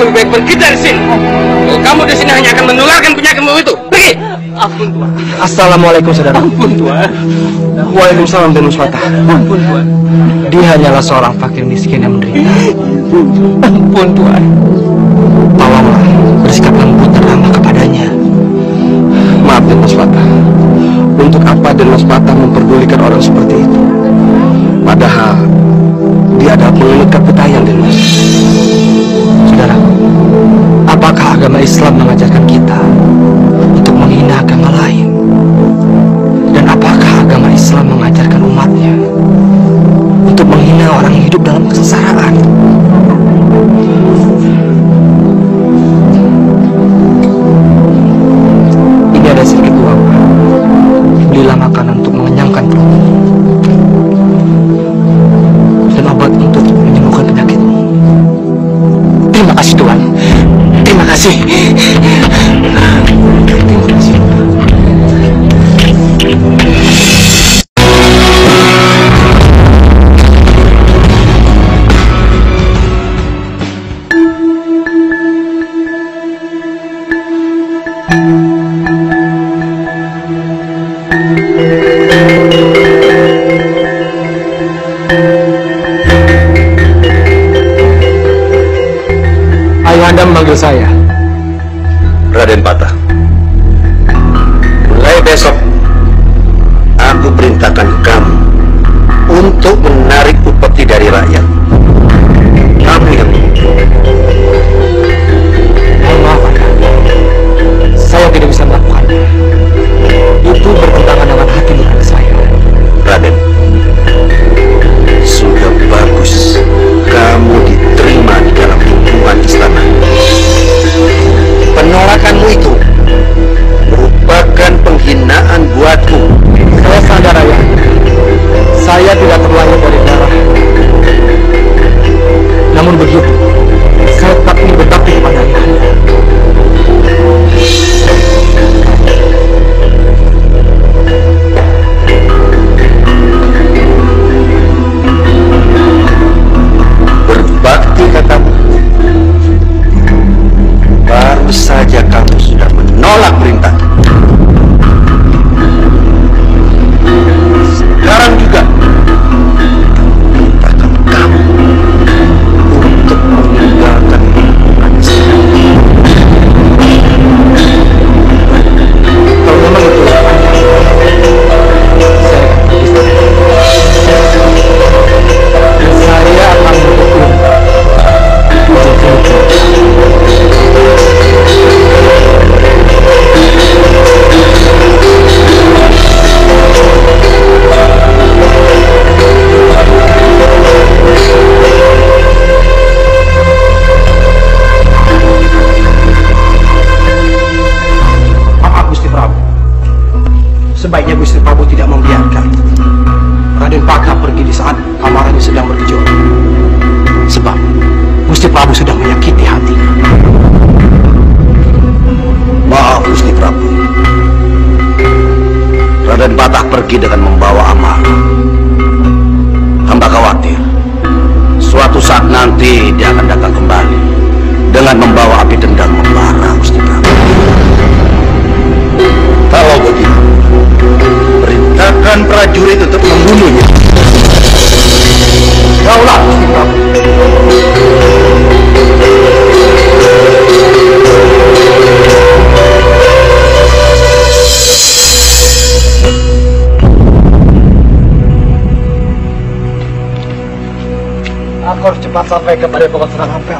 lebih baik pergi dari sini. Kalau kamu di sini hanya akan menularkan penyakitmu itu. Pergi. Ampun Tuan. Assalamualaikum saudara. Ampun Tuan. Waalaikumsalam dan Muswata. Ampun Tuan. Dia hanyalah seorang fakir miskin yang menderita. Ampun Tuan. Tolonglah bersikap lembut dan ramah kepadanya. Maaf Den Muswata. Untuk apa Den Muswata memperdulikan orang seperti itu? Padahal dia adalah penganut kapitayan Den Mas. Saudara, apakah agama Islam mengajarkan kita untuk menghina agama lain? Dan apakah agama Islam mengajarkan umatnya untuk menghina orang yang hidup dalam kesengsaraan? Ini ada sedikit uang, Pak. Belilah makanan untuk mengenyangkan perut dan obat untuk menyembuhkan penyakitmu. Terima kasih Tuhan. Terima kasih. Terima kasih. Ayahanda memanggil saya. Raden Patah, mulai besok aku perintahkan kamu untuk menarik upeti dari rakyat. Kamu yang Mohon maaf Ayahanda, saya tidak bisa melakukannya. Itu bertentangan dengan hati nurani saya. Raden, sudah bagus kamu diterima di dalam lingkungan istana. Penolakanmu itu merupakan penghinaan buatku. Saya sadar Ayahanda, saya tidak terlahir dari darah. Namun begitu, saya tetap ingin berbakti kepada Ayahanda. Berbakti katamu. Baru saja kamu sudah menolak perintah. Sekarang juga perintahkan kamu untuk meninggalkan lingkungan istana. Kalau memang itu saya akan pergi. Dan saya akan mendukung. Maaf Gusti Prabu. Sebaiknya Gusti Prabu tidak membiarkan Raden Patah pergi di saat amarahnya sedang bergejolak. Sebab Gusti Prabu sudah menyakiti hati. Maaf Gusti Prabu. Raden Patah pergi dengan membawa amarah. Hamba khawatir suatu saat nanti dia akan datang kembali dengan membawa api dendam membara Gusti Prabu. Kalau begitu, perintahkan prajurit untuk membunuhnya. Kaulah Gusti Prabu. Aku harus cepat sampai kepada Paman Serang Ampel.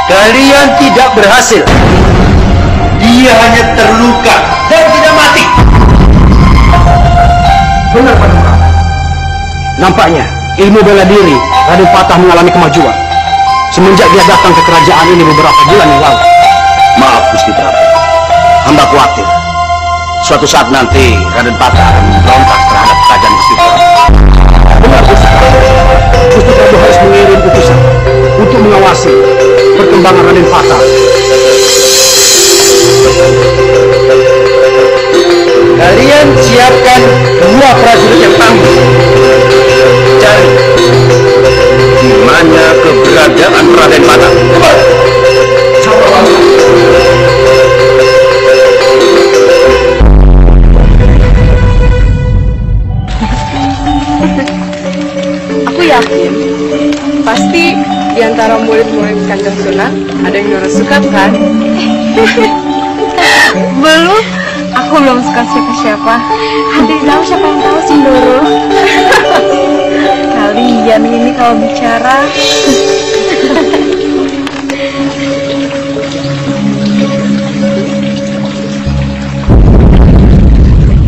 Kalian tidak berhasil. Dia hanya terluka dan tidak mati. Benar Pada Prabu. Nampaknya ilmu bela diri Raden Patah mengalami kemajuan semenjak dia datang ke kerajaan ini beberapa bulan yang lalu. Maaf Gusti Prabu, hamba khawatir suatu saat nanti Raden Patah akan memberontak terhadap kerajaan Gusti Prabu. Benar Gusti Prabu. Gusti Prabu harus mengirim utusan untuk mengawasi perkembangan Raden Patah. Kalian siapkan 2 prajurit yang tangguh. Cari di mana keberadaan Raden Patah. Aku yakin pasti di antara murid-murid Kanjeng Sunan ada yang Nora suka kan? Belum, aku belum suka siapa-siapa. Hati tahu siapa yang tahu Cindoro. Kalian ini kalau bicara.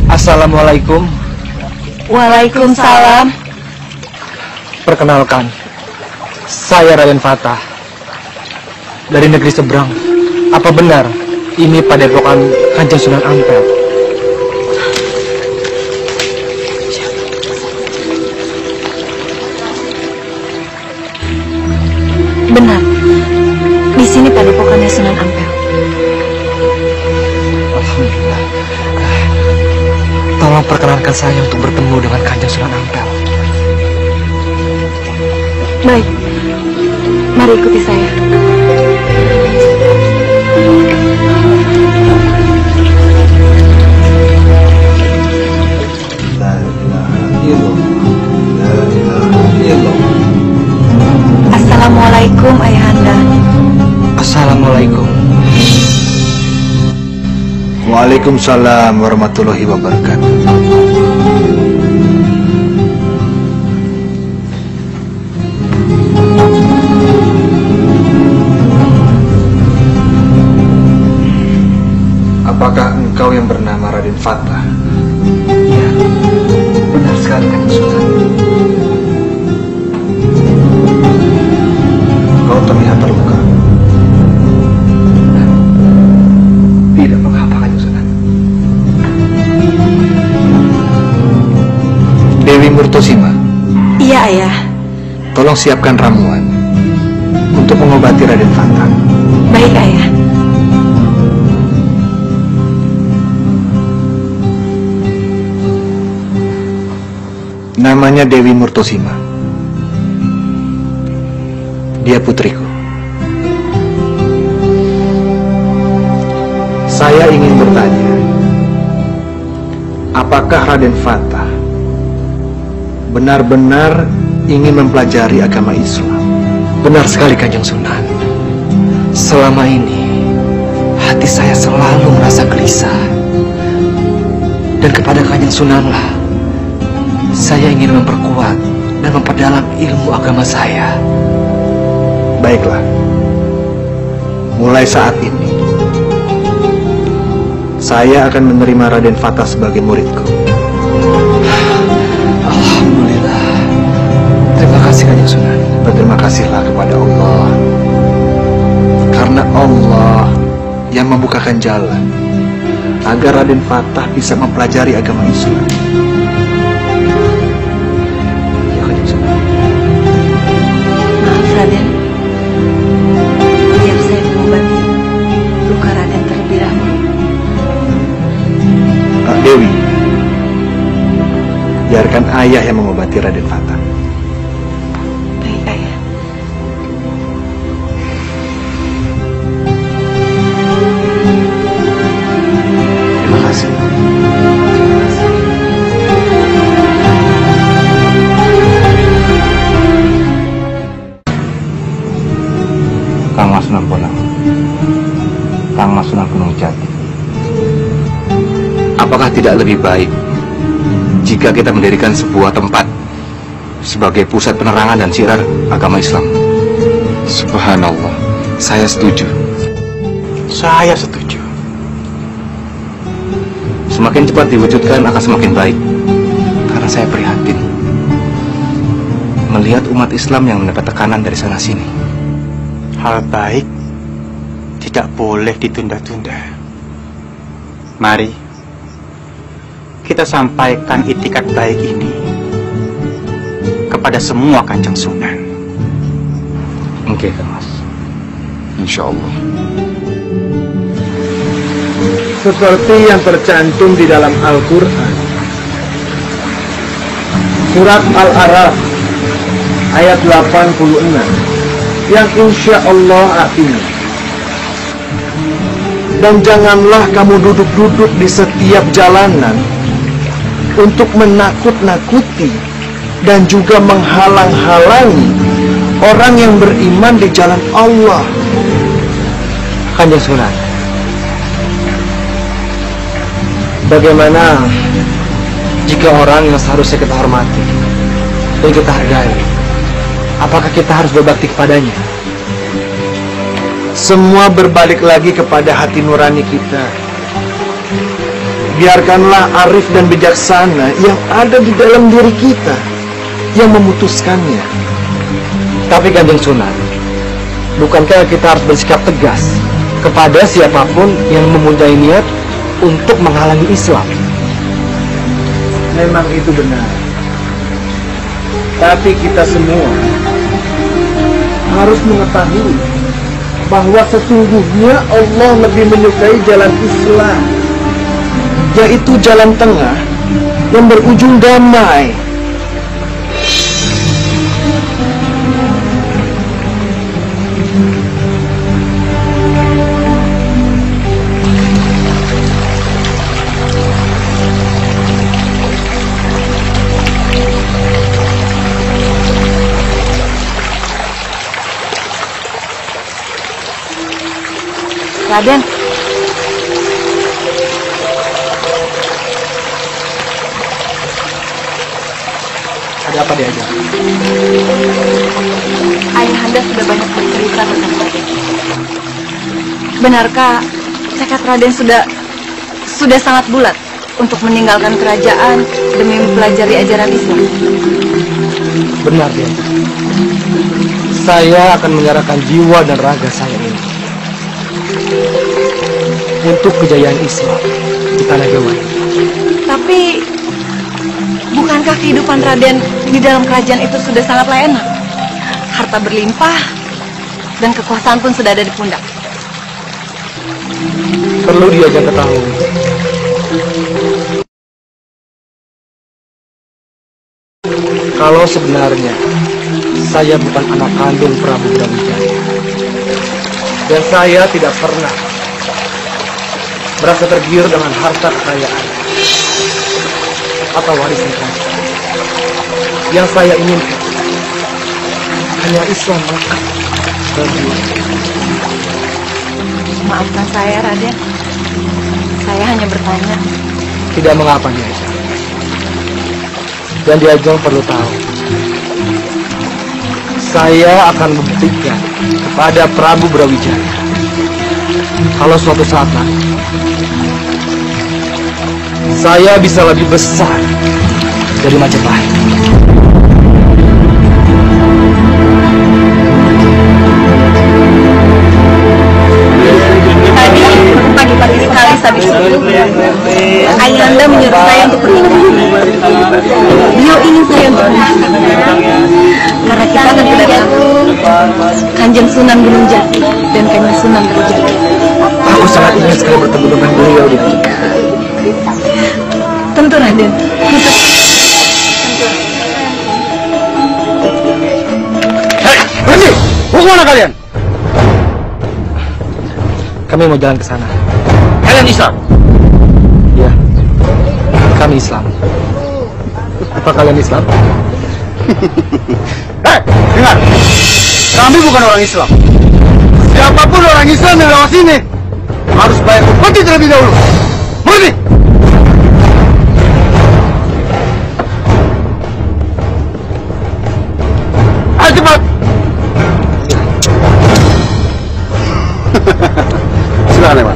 Assalamualaikum. Waalaikumsalam. Perkenalkan, saya Raden Patah dari negeri seberang. Apa benar ini padepokan Kanjeng Sunan Ampel? Benar. Di sini padepokannya Sunan Ampel. Alhamdulillah. Tolong perkenankan saya untuk bertemu dengan Kanjeng Sunan Ampel. Baik, mari ikuti saya. Assalamualaikum Ayahanda. Assalamualaikum. Waalaikumsalam warahmatullahi wabarakatuh. Apakah engkau yang bernama Raden Patah? Ya, benar sekali Kanjeng Sunan. Kau terlihat terluka. Tidak mengapa Kanjeng Sunan. Dewi Murtosima, Iya Ayah. tolong siapkan ramuan untuk mengobati Raden Patah. Baik Ayah. Namanya Dewi Murtosima. Dia putriku. Saya ingin bertanya, apakah Raden Patah benar-benar ingin mempelajari agama Islam? Benar sekali Kanjeng Sunan. Selama ini hati saya selalu merasa gelisah. Dan kepada Kanjeng Sunanlah saya ingin memperkuat dan memperdalam ilmu agama saya. Baiklah, mulai saat ini saya akan menerima Raden Patah sebagai muridku. Alhamdulillah. Terima kasih Kanjeng Sunan. Berterima kasihlah kepada Allah, karena Allah yang membukakan jalan agar Raden Patah bisa mempelajari agama Islam. Ya Kanjeng Sunan. Maaf Raden. Biar saya mengobati luka Raden terlebih dahulu. Dewi, biarkan ayah yang mengobati Raden Patah. Baik Ayah. Terima kasih. Kang Mas Sunan Bonang, Kang Mas Sunan Gunung Jati, apakah tidak lebih baik jika kita mendirikan sebuah tempat sebagai pusat penerangan dan siar agama Islam? Subhanallah, saya setuju. Saya setuju. Semakin cepat diwujudkan akan semakin baik. Karena karena saya prihatin melihat umat Islam yang mendapat tekanan dari sana-sini. Hal baik tidak boleh ditunda-tunda. Mari kita sampaikan itikat baik ini kepada semua Kanjeng Sunan. Oke, Kang Mas. Insya Allah. Seperti yang tercantum di dalam Al-Quran, surat Al-Araf ayat 86, yang insya Allah artinya, dan janganlah kamu duduk-duduk di setiap jalanan untuk menakut-nakuti dan juga menghalang-halangi orang yang beriman di jalan Allah. Kanjeng Sunan, bagaimana jika orang yang seharusnya kita hormati dan kita hargai, apakah kita harus berbakti kepadanya? Semua berbalik lagi kepada hati nurani kita. Biarkanlah arif dan bijaksana yang ada di dalam diri kita yang memutuskannya. Tapi Kanjeng Sunan, bukankah kita harus bersikap tegas kepada siapapun yang mempunyai niat untuk menghalangi Islam? Memang itu benar. Tapi kita semua harus mengetahui bahwa sesungguhnya Allah lebih menyukai jalan Islam, yaitu jalan tengah yang berujung damai. Raden, Ada apa dia aja? Ayahanda sudah banyak bercerita tentang Raden. Benarkah tekad Raden sudah sangat bulat untuk meninggalkan kerajaan demi mempelajari ajaran Islam? Benar dia. Saya akan menyerahkan jiwa dan raga saya ini untuk kejayaan Islam di tanah Jawa. Tapi bukankah kehidupan Raden di dalam kerajaan itu sudah sangatlah enak? Harta berlimpah dan kekuasaan pun sudah ada di pundak. Perlu dia jangan ketahui, kalau sebenarnya saya bukan anak kandung Prabu Brawijaya, dan saya tidak pernah merasa tergiur dengan harta kekayaan atau warisan kerajaan. Yang saya inginkan hanya Islam melekat dalam jiwa. Maafkan saya, Raden. Saya hanya bertanya. Tidak mengapa, Diajeng. Dan Diajeng perlu tahu, saya akan membuktikan kepada Prabu Brawijaya kalau suatu saat nanti saya bisa lebih besar dari Majapahit. Tadi pagi-pagi sekali tadi Ayahanda menyuruh saya untuk pergi. Beliau ingin saya untuk menikah. Karena kita kan sudah tahu Kanjeng Sunan Gunung Jati dan Kanjeng Sunan Kalijaga. Aku sangat ingin sekali bertemu dengan beliau, Diajeng. Tentu, Raden. Hei, berhenti! Mau kemana kalian? Kami mau jalan ke sana. Kalian Islam? Ya, kami Islam. Apa kalian Islam? Hei, dengar! Kami bukan orang Islam. Siapapun orang Islam yang lewat sini harus bayar upeti terlebih dahulu. Berhenti! Ayo cepat! Silakan lewat.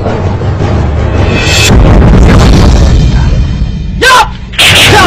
Ya! Ya!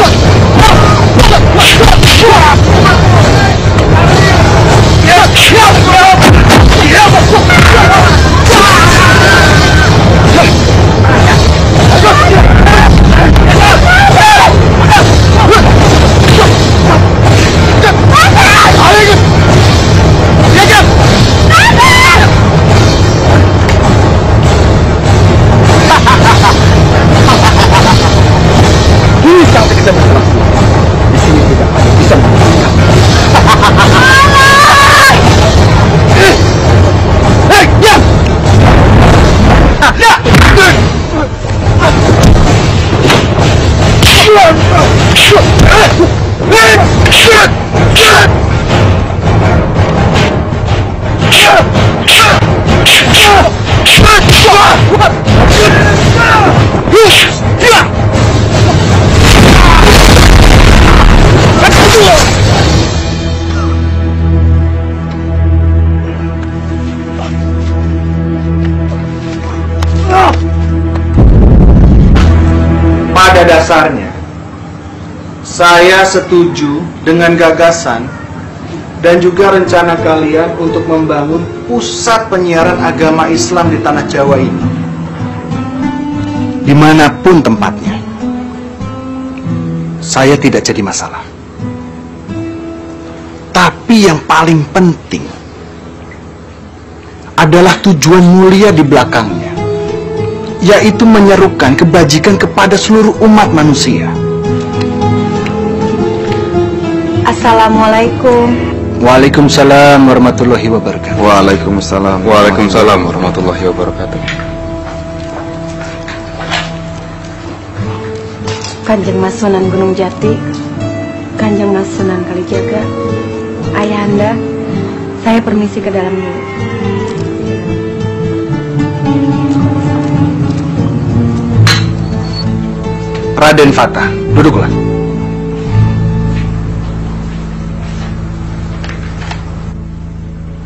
Pada dasarnya, saya setuju dengan gagasan dan juga rencana kalian untuk membangun pusat penyiaran agama Islam di tanah Jawa ini. Dimanapun tempatnya, saya tidak jadi masalah. Tapi yang paling penting adalah tujuan mulia di belakangnya, yaitu menyerukan kebajikan kepada seluruh umat manusia. Assalamualaikum. Waalaikumsalam warahmatullahi wabarakatuh. Waalaikumsalam. Waalaikumsalam warahmatullahi wabarakatuh. Kanjeng Mas Sunan Gunung Jati, Kanjeng Mas Sunan Kalijaga, Ayahanda, saya permisi ke dalam dulu. Raden Fatah, duduklah.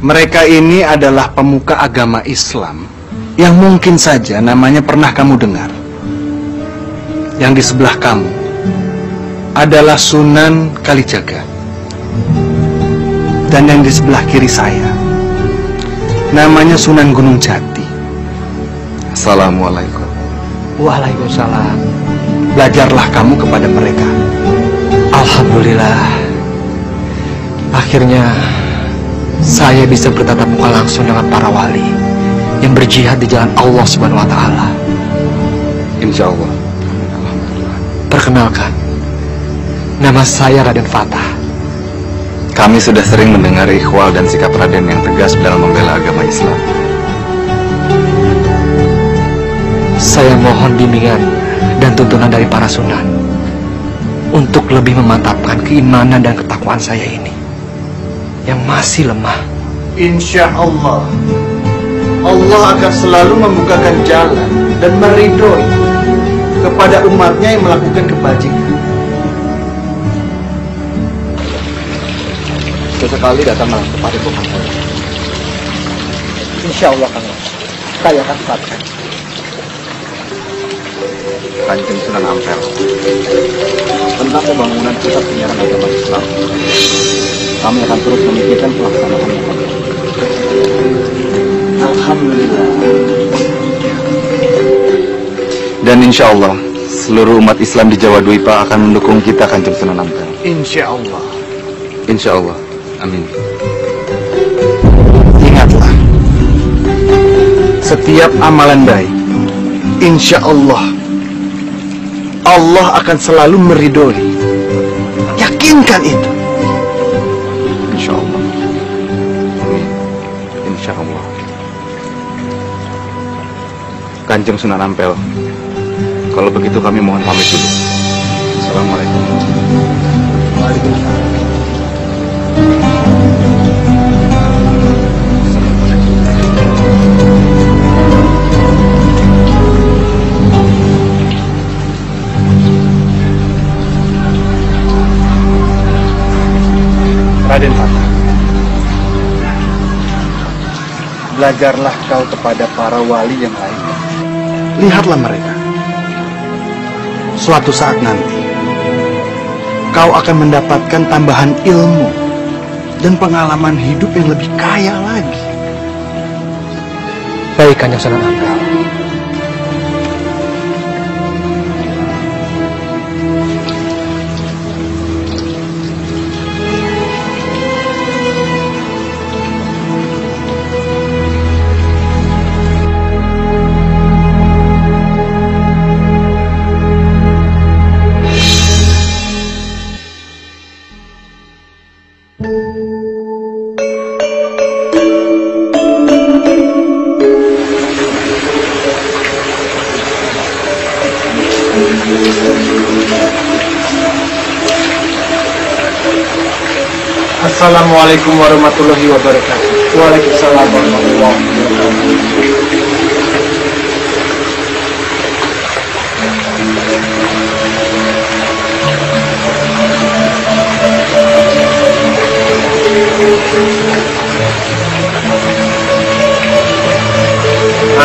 Mereka ini adalah pemuka agama Islam yang mungkin saja namanya pernah kamu dengar. Yang di sebelah kamu adalah Sunan Kalijaga. Dan yang di sebelah kiri saya namanya Sunan Gunung Jati. Assalamualaikum. Waalaikumsalam. Belajarlah kamu kepada mereka. Alhamdulillah, akhirnya saya bisa bertatap muka langsung dengan para wali yang berjihad di jalan Allah Subhanahu wa Ta'ala. Insya Allah. Perkenalkan, nama saya Raden Fatah. Kami sudah sering mendengar ikhwal dan sikap Raden yang tegas dalam membela agama Islam. Saya mohon bimbingan dan tuntunan dari para sunan untuk lebih memantapkan keimanan dan ketakwaan saya ini yang masih lemah. Insya Allah, Allah akan selalu membukakan jalan dan meridhoi kepada umatnya yang melakukan kebajikan. Sesekali datanglah kepada Tuhan saya. Insya Allah, Kang Mas, saya akan tepatkan. Kanjeng Sunan Ampel tentang pembangunan pusat penyiaran agama Islam. Kami akan terus memikirkan pelaksanaannya. Alhamdulillah. Dan insya Allah seluruh umat Islam di Jawa Dwipa akan mendukung kita, Kanjeng Sunan Ampel. Insya Allah. Insya Allah. Amin. Ingatlah, setiap amalan baik, insya Allah, Allah akan selalu meridhoi. Yakinkan itu. Insya Allah. Amin. Insya Allah. Kanjeng Sunan Ampel, kalau begitu kami mohon pamit dulu. Assalamualaikum. Waalaikumsalam. Raden Fatah, belajarlah kau kepada para wali yang lain. Lihatlah mereka. Suatu saat nanti, kau akan mendapatkan tambahan ilmu dan pengalaman hidup yang lebih kaya lagi. Baik, Kanjeng Sunan Ampel. Assalamualaikum warahmatullahi wabarakatuh. Waalaikumsalam warahmatullahi wabarakatuh.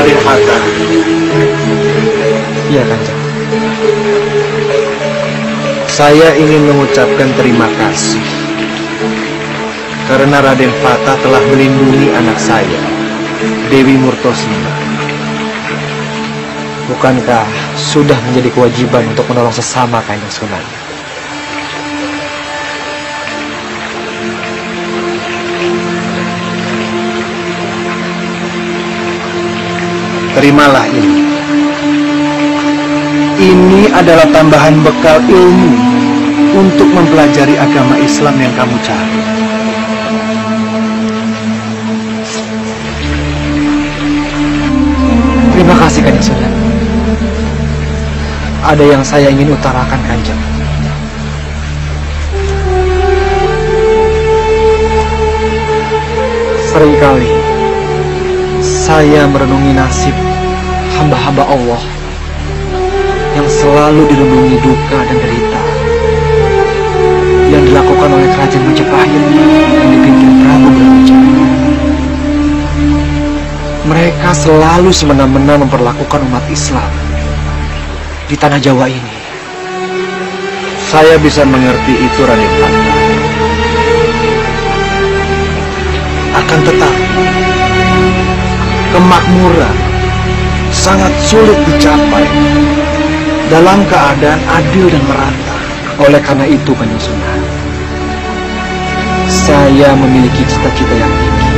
Raden Hatta. Iya, Kanjeng. Saya ingin mengucapkan terima kasih karena Raden Fata telah melindungi anak saya, Dewi Murtosima. Bukankah sudah menjadi kewajiban untuk menolong sesama, Kanjeng Sunan? Terimalah ini. Ini adalah tambahan bekal ilmu untuk mempelajari agama Islam yang kamu cari. Terima kasih, Kanjeng Sunan. Ada yang saya ingin utarakan, Kanjeng. Seringkali saya merenungi nasib hamba-hamba Allah yang selalu dilindungi duka dan derita yang dilakukan oleh kerajaan Majapahit yang dipimpin Prabu Brawijaya. Mereka selalu semena-mena memperlakukan umat Islam di tanah Jawa ini. Saya bisa mengerti itu, Raden Fata. Akan tetapi kemakmuran sangat sulit dicapai dalam keadaan adil dan merata. Oleh karena itu, Kanjeng Sunan, saya memiliki cita-cita yang tinggi,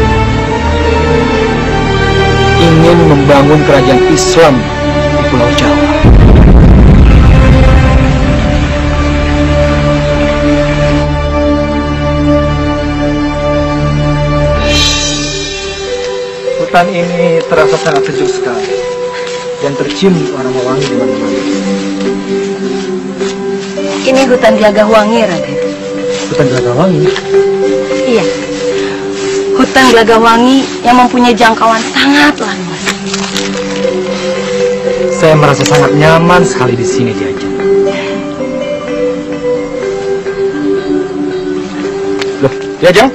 ingin membangun kerajaan Islam di Pulau Jawa. Hutan ini terasa sangat sejuk sekali dan tercium aroma wangi di mana-mana. Ini hutan Gelagah Wangi, Raden. Hutan Gelagah Wangi? Iya. Hutan Gelagah Wangi yang mempunyai jangkauan sangat luas. Saya merasa sangat nyaman sekali di sini, Jajang. Loh, Jajang?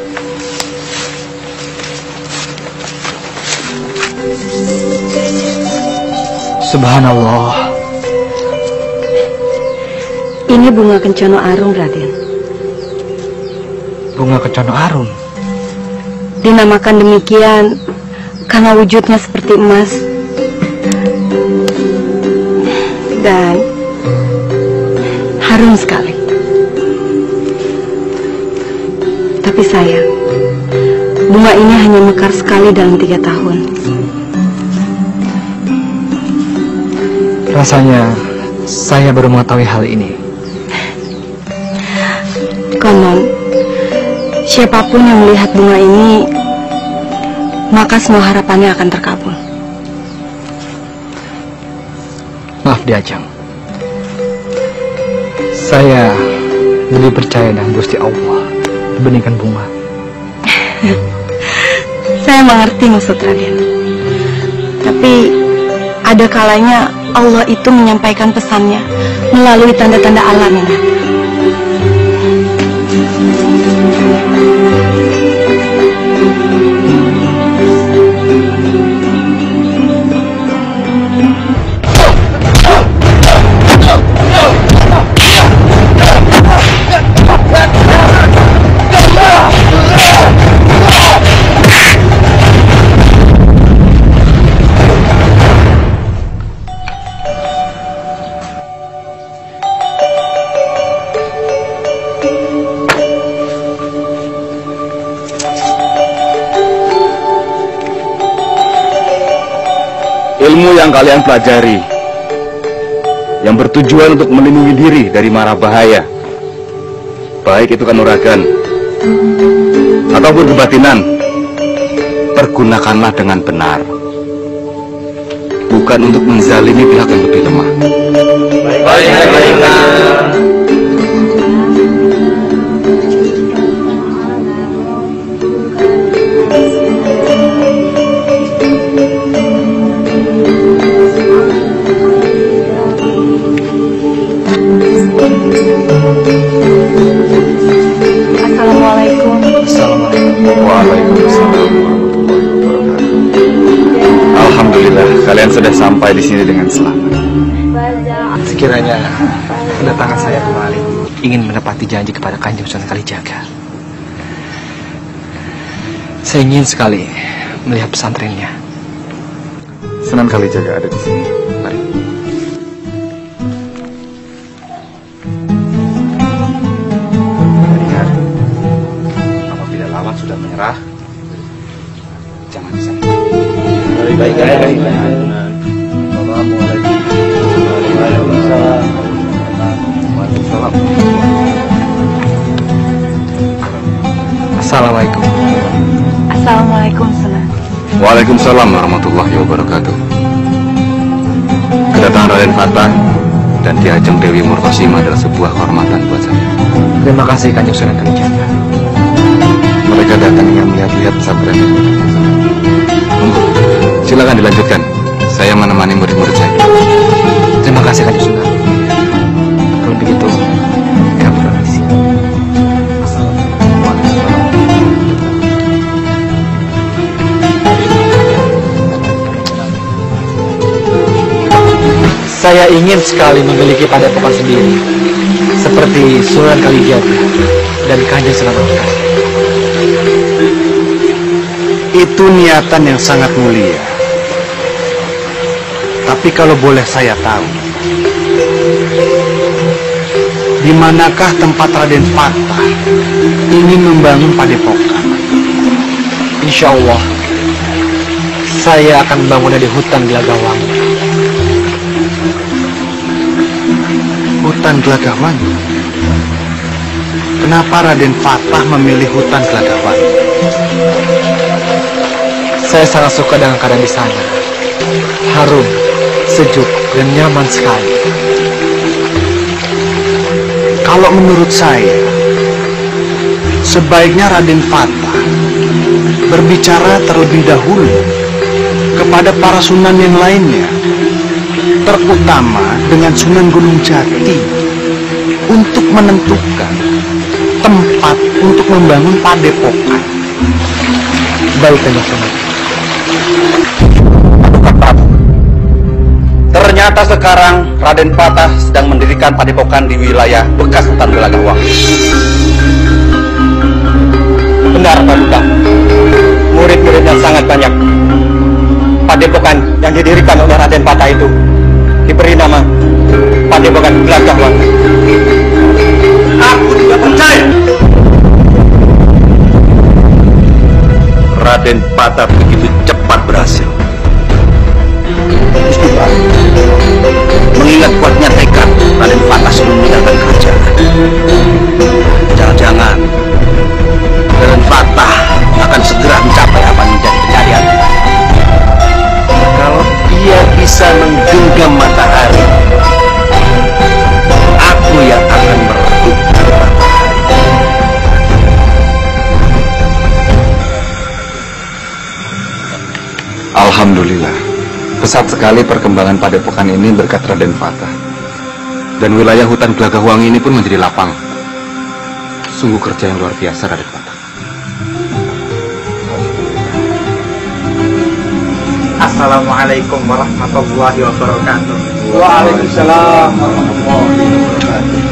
Subhanallah. Ini bunga kencono arum, Raden. Bunga kencono arum? Dinamakan demikian karena wujudnya seperti emas dan harum sekali. Tapi sayang, bunga ini hanya mekar sekali dalam 3 tahun. Rasanya saya baru mengetahui hal ini. Konon, siapapun yang melihat bunga ini, maka semua harapannya akan terkabul. Maaf, Diajeng. Saya lebih percaya dengan Gusti Allah dibandingkan bunga. Saya mengerti maksud Raden. Tapi ada kalanya Allah itu menyampaikan pesannya melalui tanda-tanda alam ini. Ilmu yang kalian pelajari yang bertujuan untuk melindungi diri dari mara bahaya, baik itu kanuragan ataupun kebatinan, pergunakanlah dengan benar, bukan untuk menzalimi pihak yang lebih lemah. Baik. Assalamualaikum. Waalaikumsalam warahmatullahi wabarakatuh. Alhamdulillah, kalian sudah sampai di sini dengan selamat. Sekiranya kedatangan saya kembali ingin menepati janji kepada Kanjeng Sunan Kalijaga. Saya ingin sekali melihat pesantrennya. Sunan Kalijaga ada di sini. Mari. Ingat, apabila lawan sudah menyerah, jangan disakiti. Baik. Assalamualaikum. Assalamualaikum, Sunan. Waalaikumsalam warahmatullahi wabarakatuh. Kedatangan Raden Fatah dan Ki Ajeng Dewi Murtosim adalah sebuah kehormatan buat saya. Terima kasih Kanjeng Sunan Kalijaga. Mereka datang ingin melihat-lihat pesantren ini. Silakan dilanjutkan. Saya menemani murid-murid saya. Terima kasih Kanjeng Sunan. Kalau begitu, kami permisi. Saya ingin sekali memiliki padepokan sendiri, seperti Sunan Kalijaga dan Kanjeng Sunan Ampel. Itu niatan yang sangat mulia. Tapi kalau boleh saya tahu, di manakah tempat Raden Fatah ingin membangun padepokan? Insya Allah, saya akan membangunnya di hutan Gelagawangi. Hutan Gelagawangi? Kenapa Raden Fatah memilih hutan Gelagawangi? Saya sangat suka dengan keadaan di sana. Harum, sejuk, dan nyaman sekali. Kalau menurut saya, sebaiknya Raden Fatah berbicara terlebih dahulu kepada para sunan yang lainnya, terutama dengan Sunan Gunung Jati, untuk menentukan tempat untuk membangun padepokan. Baik, Kanjeng Sunan. Ternyata sekarang Raden Fatah sedang mendirikan padepokan di wilayah bekas hutan Gelagawangi. Benar, Pak Duta. Murid-muridnya sangat banyak. Padepokan yang didirikan oleh Raden Fatah itu diberi nama Padepokan Gelagawangi. Aku tidak percaya Raden Fatah begitu cepat berhasil. Gusti Prabu, mengingat kuatnya tekad Raden Fatah sebelum meninggalkan kerajaan, jangan-jangan Raden Fatah akan segera mencapai apa yang menjadi pencarian. Kalau dia bisa menggenggam matahari, aku yang akan merebut matahari. Alhamdulillah, pesat sekali perkembangan padepokan ini berkat Raden Fatah. Dan wilayah hutan Gelagawangi ini pun menjadi lapang. Sungguh kerja yang luar biasa Raden Fatah. Assalamualaikum warahmatullahi wabarakatuh. Waalaikumsalam warahmatullahi wabarakatuh.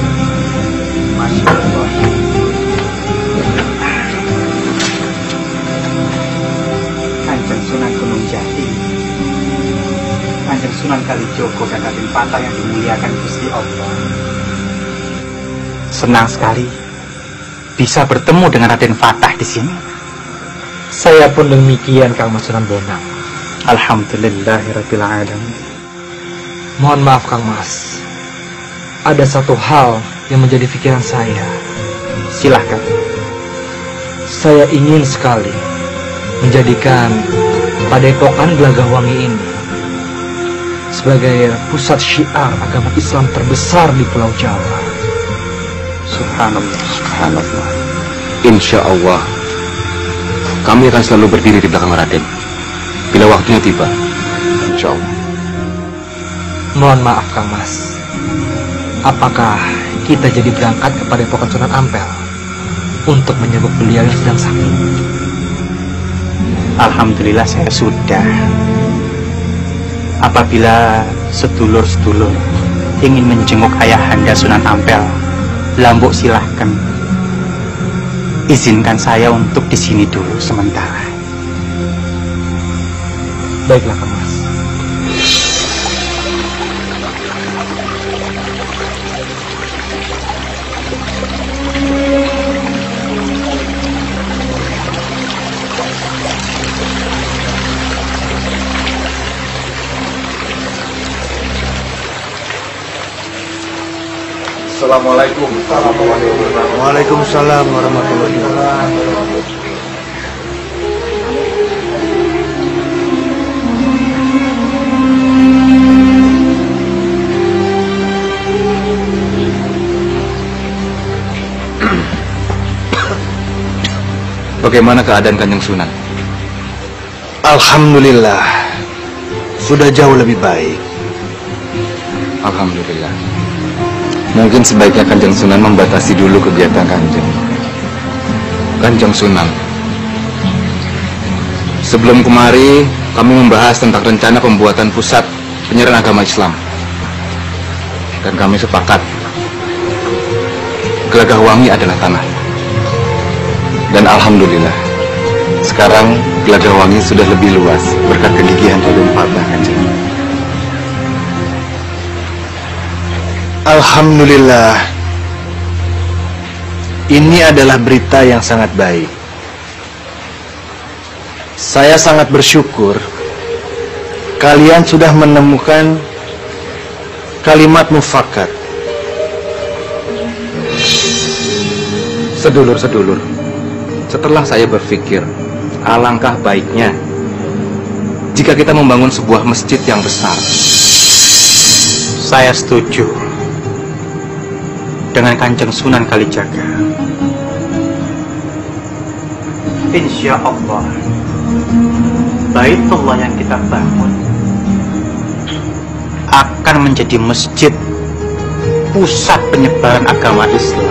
Masya Allah. Kanjeng Sunan Gunung Jati, Kanjeng Sunan Kalijogo dan Raden Fatah yang dimuliakan Gusti Allah. Senang sekali bisa bertemu dengan Raden Fatah di sini. Saya pun demikian, Kang Mas Sunan Bonang. Alhamdulillahirabbil alamin. Mohon maaf, Kang Mas. Ada satu hal yang menjadi pikiran saya. Silahkan. Saya ingin sekali menjadikan Padepokan Gelagawangi ini sebagai pusat syiar agama Islam terbesar di Pulau Jawa. Subhanallah, subhanallah. Insya Allah, kami akan selalu berdiri di belakang Raden bila waktunya tiba. Insya Allah. Mohon maaf, Kang Mas. Apakah kita jadi berangkat ke Padepokan Sunan Ampel untuk menyebut beliau yang sedang sakit? Alhamdulillah saya sudah. apabila sedulur-sedulur ingin menjenguk Ayahanda Sunan Ampel, Lambok silahkan. Izinkan saya untuk di sini dulu sementara. Baiklah, Kang Mas. Assalamualaikum. Waalaikumsalam warahmatullahi wabarakatuh. Bagaimana keadaan Kanjeng Sunan? Alhamdulillah, sudah jauh lebih baik. Alhamdulillah. Mungkin sebaiknya Kanjeng Sunan membatasi dulu kegiatan Kanjeng Sunan. Sebelum kemari, kami membahas tentang rencana pembuatan pusat penyebaran agama Islam. Dan kami sepakat, Gelagahwangi adalah tanah. Dan Alhamdulillah, sekarang Gelagahwangi sudah lebih luas berkat kegigihan Raden Patah, Kanjeng. Alhamdulillah, ini adalah berita yang sangat baik. Saya sangat bersyukur kalian sudah menemukan kalimat mufakat. Sedulur-sedulur, setelah saya berpikir, alangkah baiknya jika kita membangun sebuah masjid yang besar. Saya setuju dengan Kanjeng Sunan Kalijaga. Insya Allah, Baitullah yang kita bangun akan menjadi masjid pusat penyebaran agama Islam.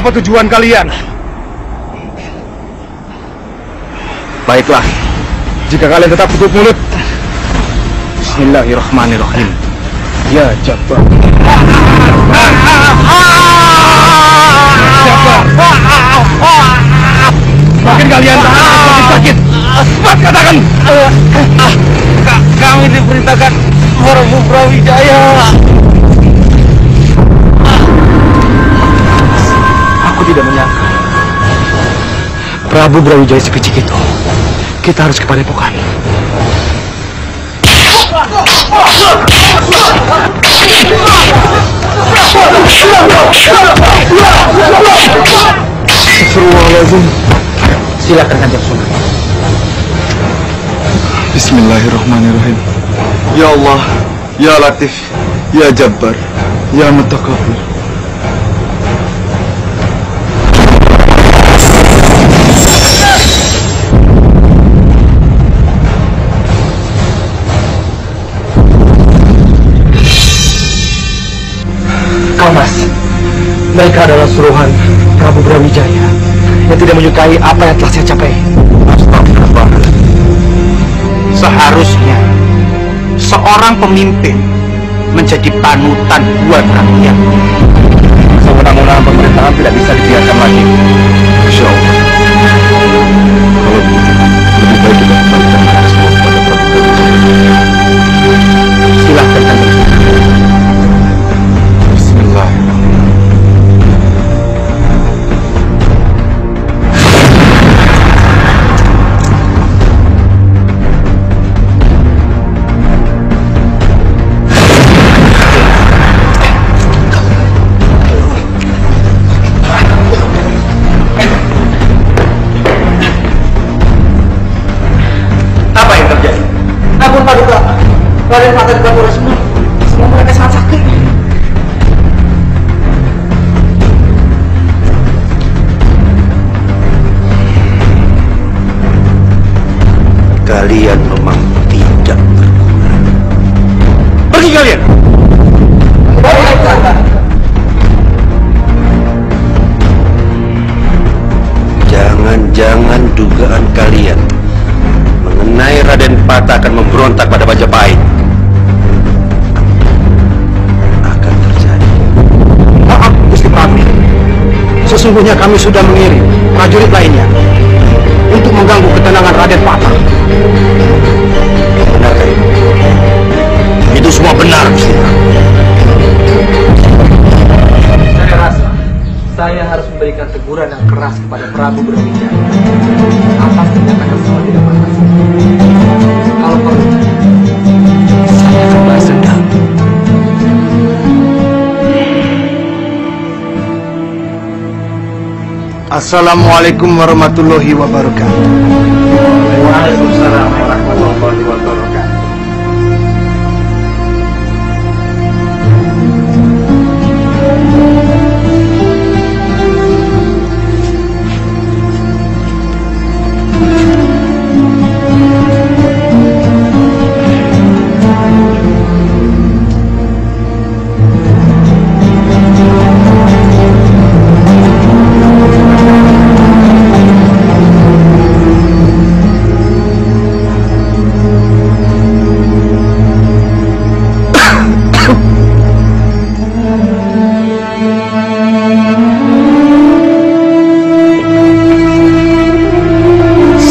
Apa tujuan kalian? Baiklah, jika kalian tetap tutup mulut. Bismillahirrahmanirrahim. Ya Jabbar. Makin kalian makin sakit. Cepat katakan. Kami diperintahkan Prabu Brawijaya. Aku tidak menyangka Prabu Brawijaya sekecil itu Kita harus ke Padepokan. Astagfirullahaladzim. Silakan Kanjeng Sunan. Bismillahirrahmanirrahim. Ya Allah, Ya Latif, Ya Jabbar, Ya Mutakabbir. Mas, mereka adalah suruhan Prabu Brawijaya yang tidak menyukai apa yang telah saya capai. Astagfirullahaladzim. Seharusnya seorang pemimpin menjadi panutan buat rakyat. Sewenang-wenang pemerintahan tidak bisa dibiarkan lagi. Insya Allah. Kalau begitu, lebih baik kita kembalikan mereka semua kepada Prabu Brawijaya. Silahkan Kanjeng Sunan. Raden Patah di Batu semua mereka sangat sakti. Kalian memang tidak berguna. Pergi kalian. Jangan-jangan dugaan kalian mengenai Raden Patah akan memberontak pada Majapahit akan terjadi. Maaf Gusti Prabu, sesungguhnya kami sudah mengirim prajurit lainnya untuk mengganggu ketenangan Raden Patah. Benarkah itu? Itu semua benar, Gusti Prabu. Saya rasa saya harus memberikan teguran yang keras kepada Prabu Brawijaya atas tindakan semua tidak pantas. Kalau perlu, saya akan balas dendam. Assalamualaikum warahmatullahi wabarakatuh. Waalaikumsalam warahmatullahi wabarakatuh.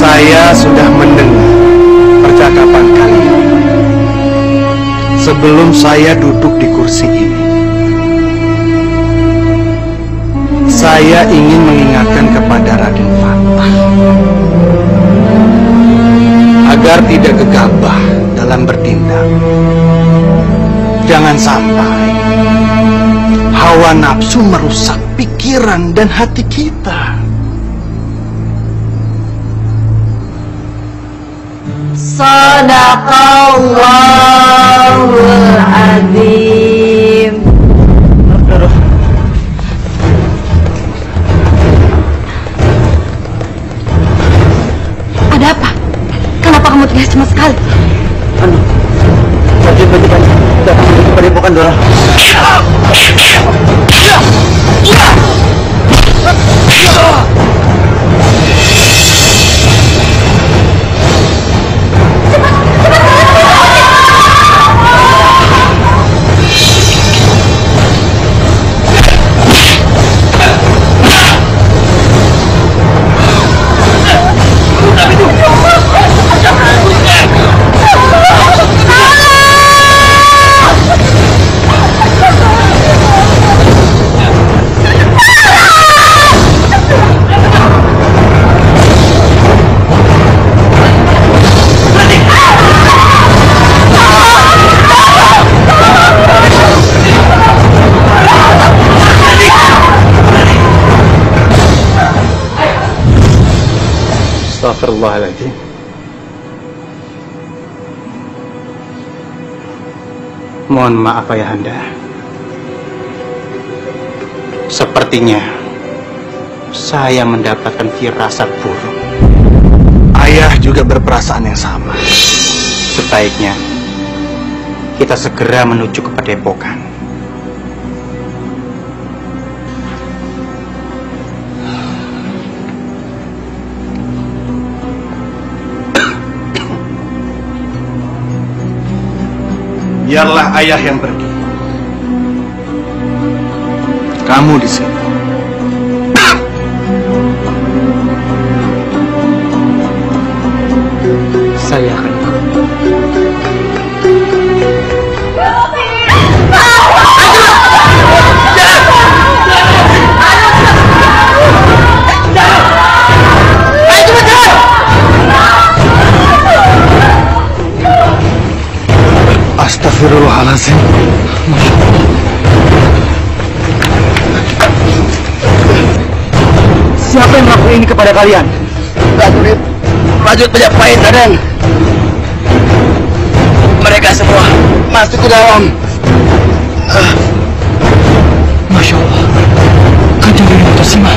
Saya sudah mendengar percakapan kalian sebelum saya duduk di kursi ini. Saya ingin mengingatkan kepada Raden Patah agar tidak gegabah dalam bertindak. Jangan sampai hawa nafsu merusak pikiran dan hati kita. Sadaqallahul azim. Ada apa? Kenapa kamu terlihat cemas sekali? Bagi-bagi kan datang ke Padepokan, Dora. Astagfirullahaladzim. Mohon maaf Ayahanda. Sepertinya saya mendapatkan firasat buruk. Ayah juga berperasaan yang sama. Sebaiknya kita segera menuju ke Padepokan. Biarlah ayah yang pergi. Kamu di sini. Saya akan ikut. Astagfirullahaladzim. Siapa yang melakukan ini kepada kalian? Prajurit Majapahit, Raden. Mereka semua masuk ke dalam. Masya Allah, Kanjeng Diri Matusima.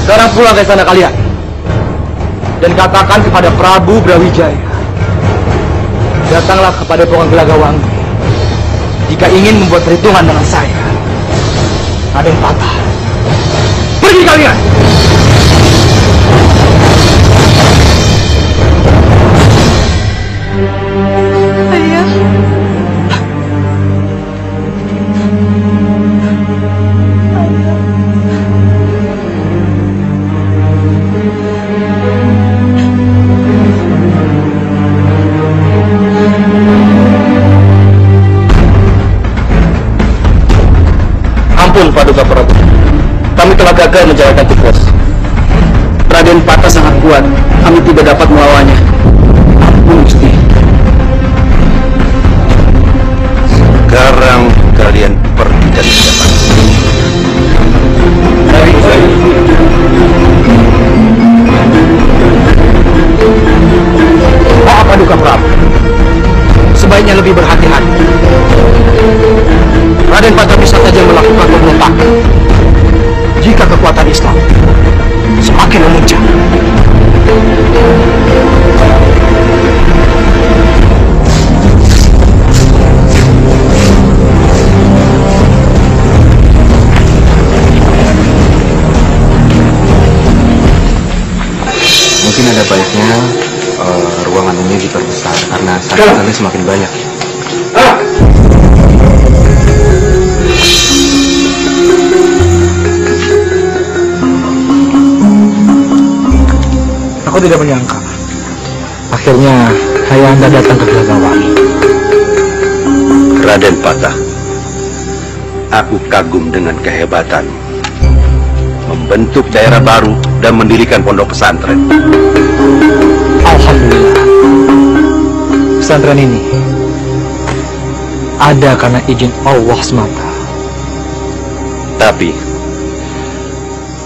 Sekarang pulang ke sana kalian dan katakan kepada Prabu Brawijaya, datanglah kepada Padepokan Gelagawangi jika ingin membuat perhitungan dengan saya. Raden Patah, pergi kalian. Ayah. Ampun Paduka Prabu, kami telah gagal menjalankan tugas. Raden Patah sangat kuat, kami tidak dapat melawannya. Ampun Gusti. Sekarang kalian pergi dari hadapan. Maaf Paduka Prabu, sebaiknya lebih berhati-hati. Raden Patah bisa saja melakukan pemberontakan jika kekuatan Islam semakin memuncak. Mungkin ada baiknya ruangan ini diperbesar karena sasarannya semakin banyak. Aku tidak menyangka akhirnya Ayahanda datang ke Gelagawangi. Raden Patah, aku kagum dengan kehebatanmu membentuk daerah baru dan mendirikan pondok pesantren. Alhamdulillah, pesantren ini ada karena izin Allah semata. Tapi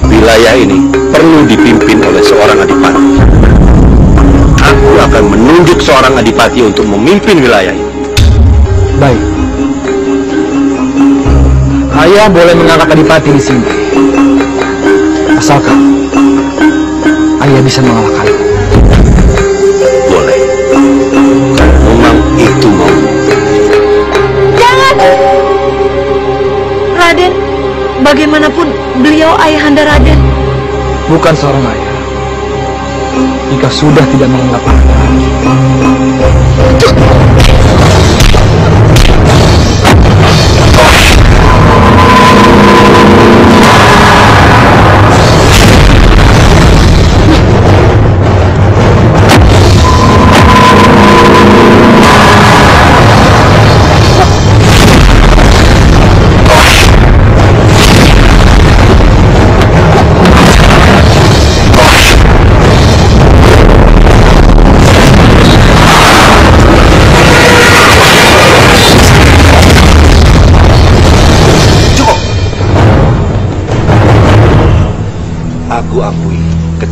wilayah ini perlu dipimpin oleh seorang adipati. Aku akan menunjuk seorang adipati untuk memimpin wilayah ini. Baik, Ayah boleh mengangkat adipati di sini, asalkan Ayah bisa mengalahkanku. Boleh. Memang itu mau. Jangan! Raden, bagaimanapun beliau ayahanda Raden. Bukan seorang ayah jika sudah tidak menganggap anak.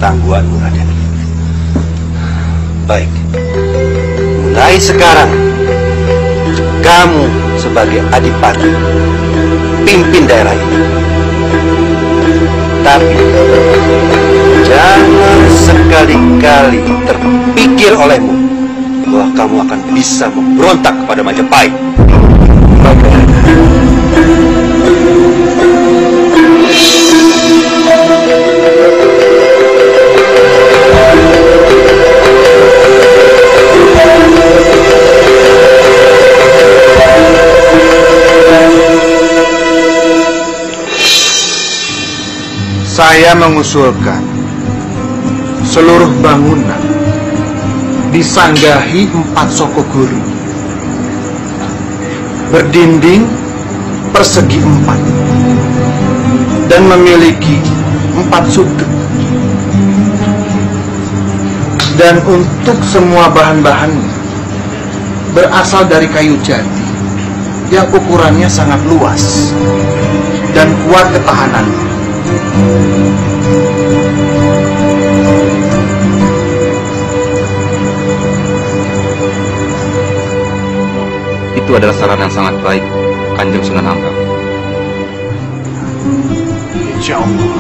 ketangguhanmu, Raden. Baik. Mulai sekarang, kamu sebagai Adipati pimpin daerah ini. Tapi jangan sekali-kali terpikir olehmu bahwa kamu akan bisa memberontak kepada Majapahit. Saya mengusulkan seluruh bangunan disanggahi 4 sokoguru, berdinding persegi 4, dan memiliki 4 sudut. Dan untuk semua bahan-bahannya berasal dari kayu jati yang ukurannya sangat luas dan kuat ketahanannya. Itu adalah saran yang sangat baik, Kanjeng Sunan Ampel. Insya Allah.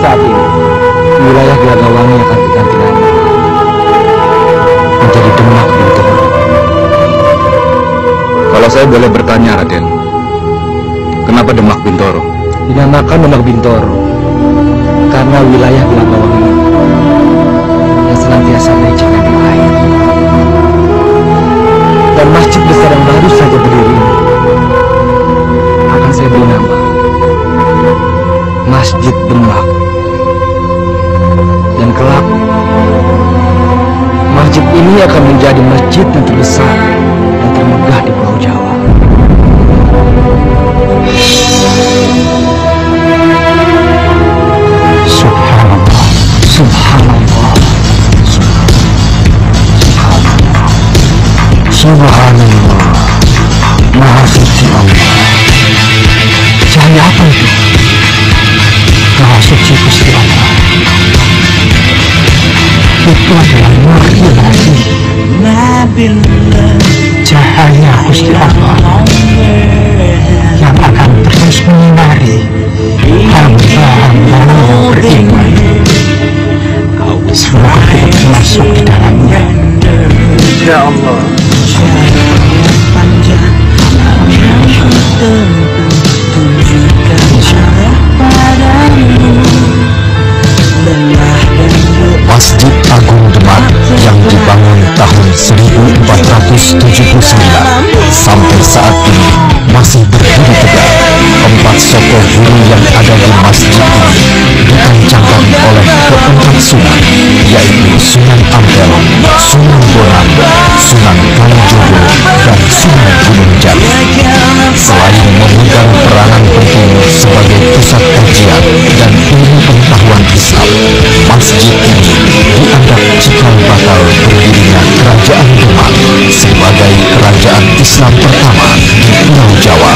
saat ini, wilayah Gelagawangi akan diganti nama menjadi Demak Bintoro. Kalau saya boleh bertanya, Raden, kenapa Demak Bintoro? Dinamakan Demak Bintoro karena wilayah Gelagawangi yang senantiasa lecehkan di air. Dan masjid besar yang baru saja berdiri ini akan saya beri nama Masjid Demak. Dan kelak masjid ini akan menjadi masjid yang terbesar dan termegah di Pulau Jawa. Subhanallah, Subhanallah, Subhanallah, Subhanallah, Maha Suci Allah. Cahaya apa itu? Maha Suci Gusti Allah. Itu adalah Nur Ilahi, cahaya Gusti Allah yang akan terus menyinari Ya Allah. Masjid Agung Demak yang dibangun tahun 1479 sampai saat ini masih berdiri tegak. 4 soko guru yang ada di masjid ini dikencangkan oleh keempat sunan, yaitu Sunan Ampel, Sunan Bonang, Sunan Kalijogo, dan Sunan Gunung Jati. Selain memegang peranan penting sebagai pusat kajian dan ilmu pengetahuan Islam, masjid ini dianggap cikal bakal berdirinya Kerajaan Demak sebagai kerajaan Islam pertama di Pulau Jawa.